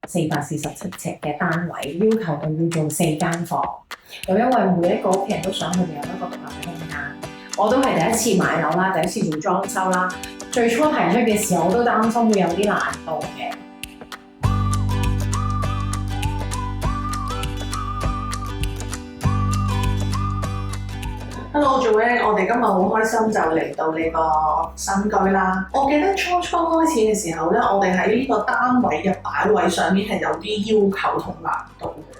447尺嘅單位，要求到要做4間房。咁因為每一個屋企人都想佢哋有一個獨立嘅空間。我都係第一次買樓啦，第一次做裝修啦。最初提出嘅時候，我都擔心會有啲難度嘅。Hello，Joanne，我哋今日好開心就嚟到你個新居啦。我記得初開始嘅時候咧，我哋喺呢個單位嘅擺位上面係有啲要求同難度嘅。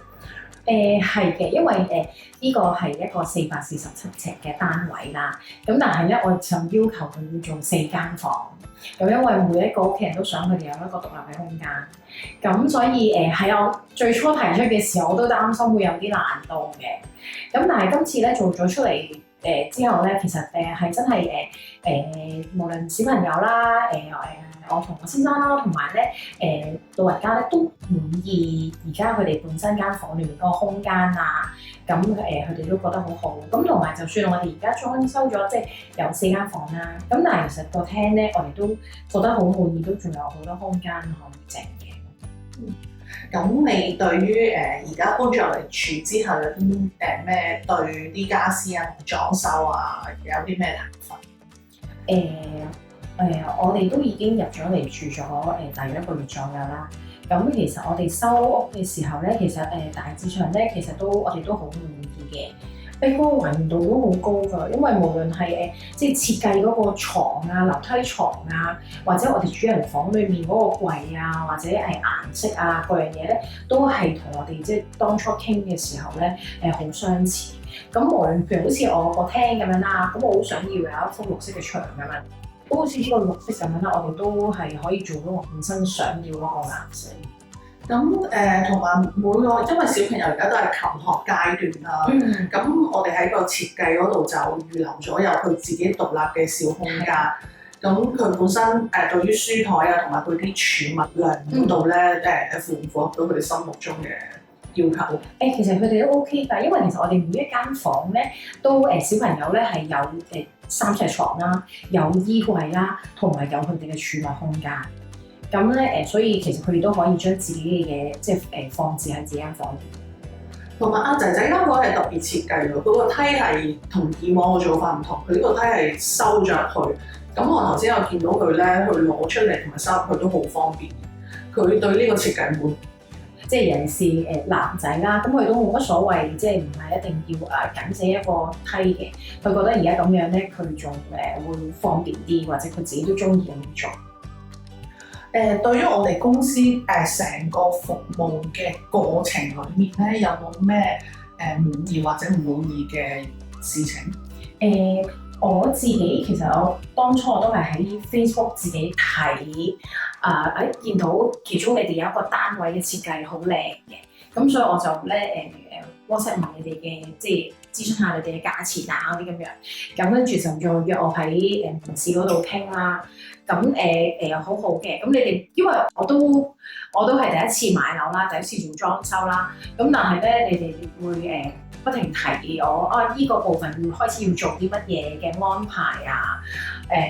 係嘅，因為呢個係一個447尺嘅單位啦。咁但係咧，我就要求佢要做4間房。咁因為每一個屋企人都想佢哋有一個獨立嘅空間。咁所以係我最初提出嘅時候，我都擔心會有啲難度嘅。咁但係今次咧做咗出嚟之後咧，其實係真係無論小朋友啦，我同我先生啦，同埋咧老人家咧都滿意而家佢哋本身間房裏面嗰個空間啊，咁佢哋都覺得好好。咁同埋就算我哋而家裝修咗，即係有4間房啦，咁但係其實個廳咧我哋都覺得好滿意，都仲有好多空間可以整嘅。咁你對於而家搬咗入嚟住之後有啲咩對啲家私啊、裝修啊有啲咩睇法？我哋都已經入咗嚟住咗大約1個月左右啦。咁其實我哋收屋嘅時候咧，其實大致上咧，其實我哋都好滿意嘅。嗰個還原度都好高㗎，因為無論係即係設計嗰個牀啊、樓梯床啊，或者我哋主人房裏面嗰個櫃啊，或者顏色啊各樣嘢咧，都係同我哋即係當初傾嘅時候咧好相似。咁無論譬如好似我個廳咁樣啦，咁我好想要有一幅綠色嘅牆咁樣，都好似呢個綠色咁樣啦，我哋都係可以做到我本身想要嗰個顏色。咁同埋每個，因為小朋友而家都係求學階段啦，咁我哋喺個設計嗰度就預留咗有佢自己獨立嘅小空間。咁佢本身對於書台啊，同埋佢啲儲物量嗰度咧，符唔符合到佢哋心目中嘅要求？其實佢哋都 OK 㗎，因為其實我哋每一間房咧都小朋友咧係有3隻床啦，有衣櫃啦，同埋有佢哋嘅儲物空間。咁咧所以其實佢哋都可以將自己嘅嘢即係放置喺自己間房度。同埋仔仔間房係特別設計㗎，佢個梯係同以往嘅做法唔同，佢呢個梯係收咗入去。咁我頭先有見到佢咧，佢攞出嚟同埋收入去都好方便。佢對呢個設計滿意。即係尤其是男仔啦，咁佢都冇乜所謂，即係唔係一定要緊死一個梯嘅。佢覺得而家咁樣咧，佢仲會方便啲，或者佢自己都中意咁做。對於我哋公司成個服務嘅過程裏面咧，有冇咩滿意或者唔滿意嘅事情？我自己其實我當初我都係喺 Facebook 自己睇，見到其中你哋有一個單位嘅設計好靚嘅，咁所以我就咧WhatsApp 問你哋嘅，即係諮詢下你哋嘅價錢啊嗰啲咁樣，咁跟住就再約我喺同事嗰度傾啦。咁好好嘅，咁你哋因為我都係第一次買樓啦，第一次做裝修啦，咁但係咧你哋會不停提我依個部分會開始要做啲乜嘢嘅安排啊，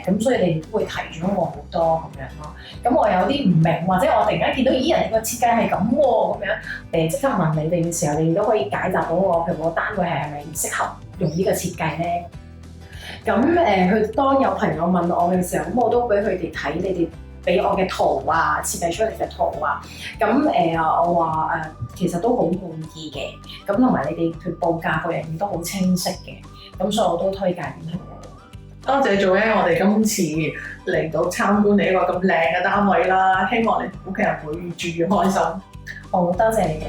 咁所以你哋都會提咗我好多咁樣咯。咁我有啲唔明，或者我突然間見到人哋個設計係咁喎，咁樣即刻問你哋嘅時候，你哋都可以解答到我，譬如我單位係咪唔適合用呢個設計咧？咁佢當有朋友問我嘅時候，咁我都俾佢哋睇你哋俾我嘅圖啊，設計出嚟嘅圖啊。咁我話其實都好滿意嘅。咁同埋你哋佢報價嗰樣嘢都好清晰嘅。咁所以我都推介俾佢哋。多謝Joanne，我哋今次嚟到參觀你一個咁靚嘅單位啦，希望你屋企人會住開心。好，多謝你哋。